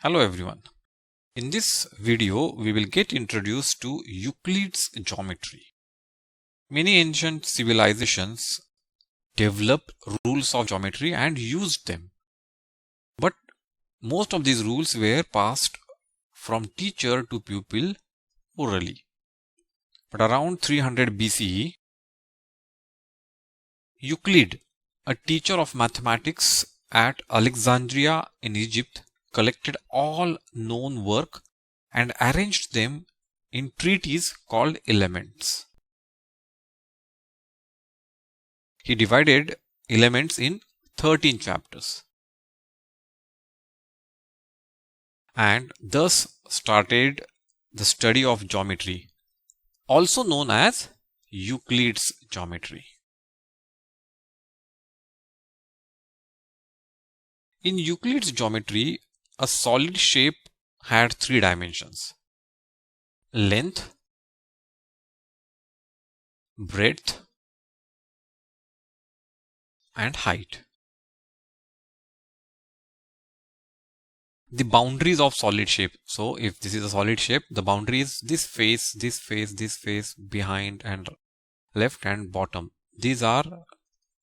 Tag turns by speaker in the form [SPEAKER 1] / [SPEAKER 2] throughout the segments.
[SPEAKER 1] Hello everyone. In this video, we will get introduced to Euclid's geometry. Many ancient civilizations developed rules of geometry and used them. But most of these rules were passed from teacher to pupil orally. But around 300 BCE, Euclid, a teacher of mathematics at Alexandria in Egypt, collected all known work and arranged them in treatises called Elements. He divided Elements in 13 chapters and thus started the study of geometry, also known as Euclid's geometry. In Euclid's geometry, a solid shape had three dimensions: length, breadth, and height. The boundaries of solid shape. So if this is a solid shape, the boundary is this face, this face, this face, behind and left and bottom. These are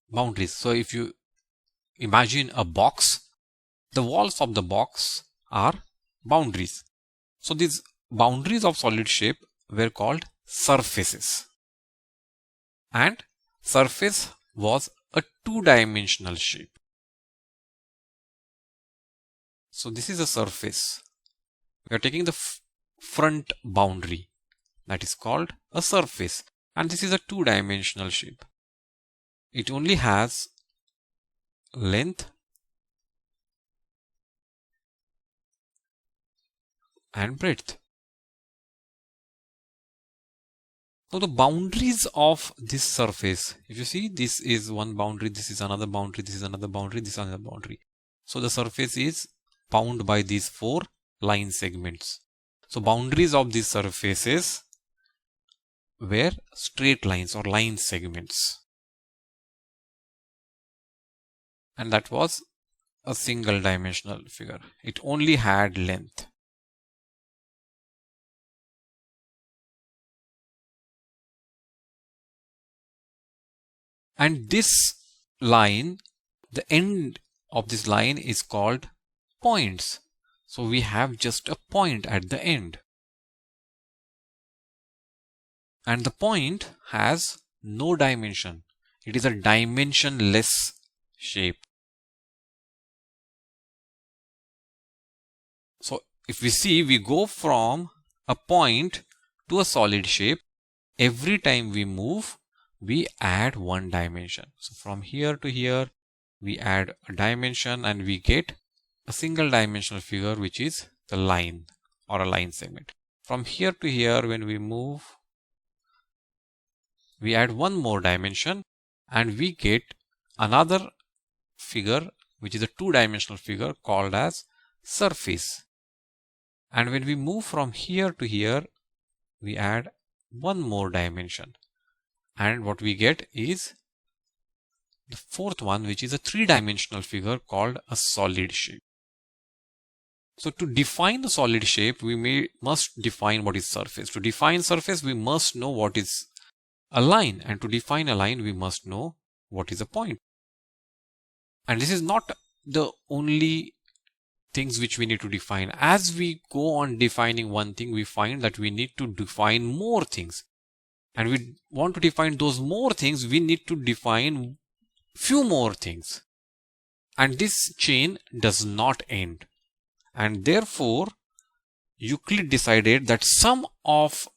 [SPEAKER 1] boundaries. So if you imagine a box, the walls of the box are boundaries. So these boundaries of solid shape were called surfaces. And surface was a two-dimensional shape. So this is a surface. We are taking the front boundary, that is called a surface, and this is a two-dimensional shape. It only has length and breadth. So the boundaries of this surface, if you see, this is one boundary, this is another boundary, this is another boundary, this is another boundary. So the surface is bound by these four line segments. So boundaries of these surfaces were straight lines or line segments. And that was a single dimensional figure. It only had length. And this line, the end of this line is called points. So we have just a point at the end. And the point has no dimension. It is a dimensionless shape. So if we see, we go from a point to a solid shape. Every time we move, we add one dimension. So from here to here, we add a dimension and we get a single dimensional figure, which is the line or a line segment. From here to here, when we move, we add one more dimension and we get another figure, which is a two-dimensional figure called as surface. And when we move from here to here, we add one more dimension. And what we get is the fourth one, which is a three-dimensional figure called a solid shape. So to define the solid shape, we must define what is surface. To define surface, we must know what is a line. And to define a line, we must know what is a point. And this is not the only things which we need to define. As we go on defining one thing, we find that we need to define more things. And we want to define those more things, we need to define few more things. And this chain does not end. And therefore, Euclid decided that some of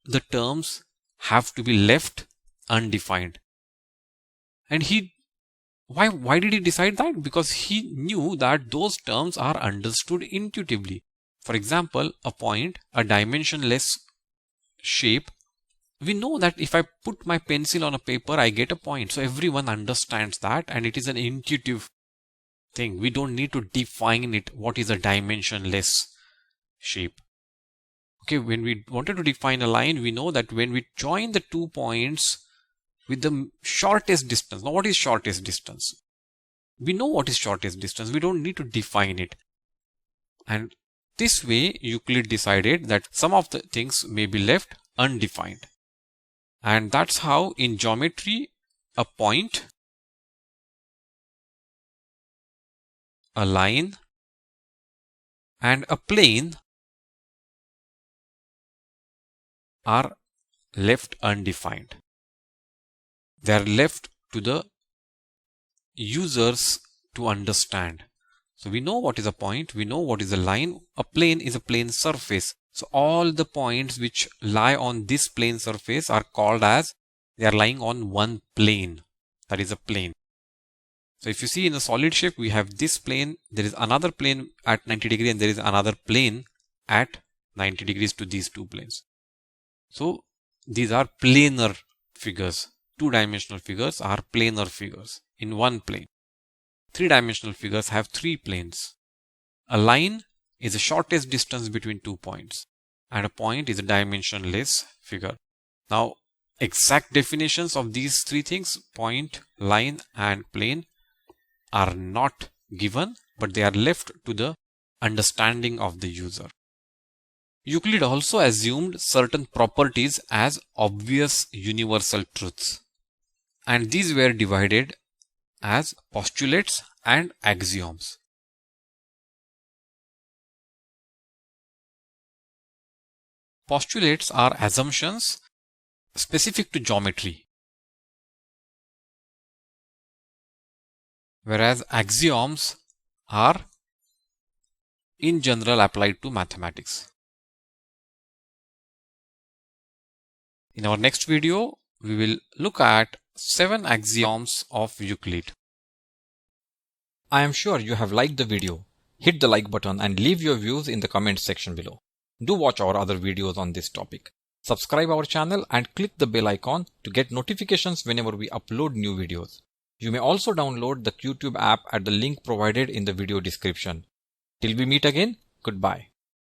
[SPEAKER 1] the terms have to be left undefined. And why did he decide that? Because he knew that those terms are understood intuitively. For example, a point, a dimensionless shape, we know that if I put my pencil on a paper, I get a point. So everyone understands that, and it is an intuitive thing. We don't need to define it. What is a dimensionless shape? Okay, when we wanted to define a line, we know that when we join the 2 points with the shortest distance. Now, what is shortest distance? We know what is shortest distance. We don't need to define it. And this way Euclid decided that some of the things may be left undefined. And that's how in geometry a point, a line, and a plane are left undefined. They are left to the users to understand. So we know what is a point, we know what is a line. A plane is a plane surface. So all the points which lie on this plane surface are called as they are lying on one plane. That is a plane. So if you see in a solid shape, we have this plane, there is another plane at 90 degrees, and there is another plane at 90 degrees to these two planes. So these are planar figures. Two-dimensional figures are planar figures in one plane. Three-dimensional figures have three planes. A line is the shortest distance between 2 points, and a point is a dimensionless figure. Now, exact definitions of these three things, point, line, and plane, are not given, but they are left to the understanding of the user. Euclid also assumed certain properties as obvious universal truths, and these were divided as postulates and axioms. Postulates are assumptions specific to geometry, whereas axioms are in general applied to mathematics. In our next video, we will look at 7 axioms of Euclid.
[SPEAKER 2] I am sure you have liked the video. Hit the like button and leave your views in the comment section below. Do watch our other videos on this topic. Subscribe our channel and click the bell icon to get notifications whenever we upload new videos. You may also download the YouTube app at the link provided in the video description. Till we meet again, goodbye.